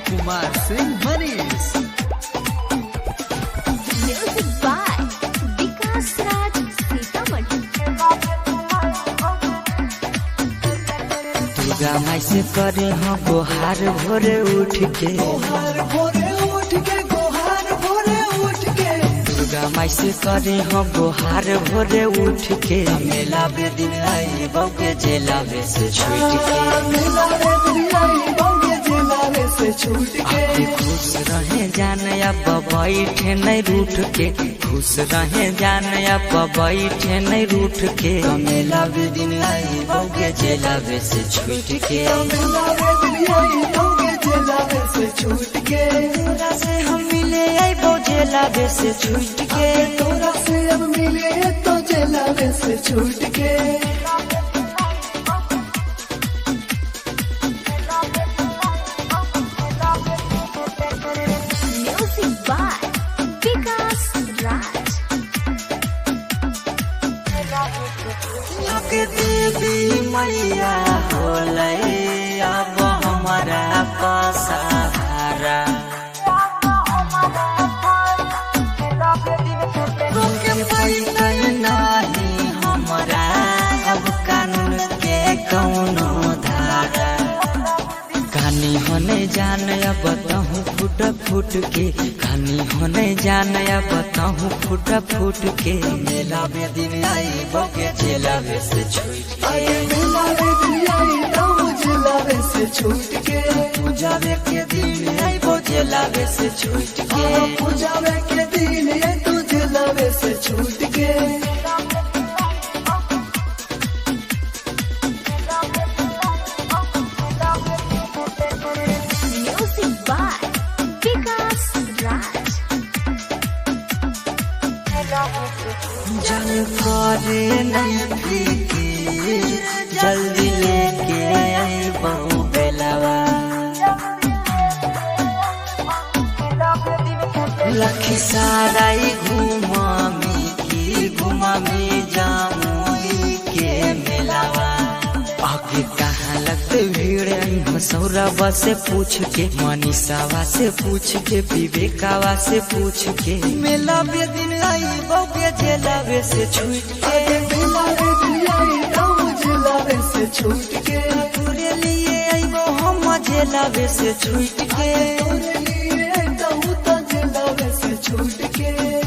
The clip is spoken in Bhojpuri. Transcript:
कुमार सिंह मनीष। म्यूजिक बाय विकास राज सीतामढ़ी। दुर्गा माई से करे हो गोहार भोरे उठ के, गोहार भोरे उठ के, गोहार भोरे उठ के। दुर्गा माई से करे हो गोहार भोरे उठ के। मेला बे दिन आई बौके जेला में से छूट के, मेला रे दुनियाई बौके जेला में से छूट के। आके खुश रहे जान अब बैठे नहीं रूठ के, खुश रहे जान अब बैठे नहीं रूठ के। मेला बे दिन आई बौके जेला में से छूट के, मेला रे दुनियाई बौके जेला में से छूट के। तोरा से हम मिले आई बौ जेला में से छूट के। तोरा से अब मिले तो जेला में से छूट के। म्यूजिक बाय विकास राज। के देवी मैया होले अब हमारा पसहारा। रोके पैसा नहीं हमारा अब कानून के कौनो धारा। कहानी होने जान अब बताहूँ फुट फुट के, कहानी होने जान अब बताहूँ फुट फुट के। मेला में दिन आई बौके जेला में से छूट के, मेला रे दुनियाई तो जेला में से छूट के। पूजा के दिन आई बौ जेला में से छूट के। पूजा के दिन ये तो जेला में से छूट के। म्यूजिक बाय विकास राज। जल करे नहीं फीकी, जल्दी लेके आई बहु बेलावा। लखीसराय घुमामी जामुई के मेलावा। आगे कहाँ लगते भीड़ सौरभा से पूछ के, मनीषावा से पूछ के, विवेकावा से पूछ के। मेला में दिन आई बौके जेला में से छूट के, मेला रे दुनियाई तो जेला में से छूट के। तोरे लिए आई वो हम जेला में से छूट के। तोरे लिए तो जेला में से छूट के।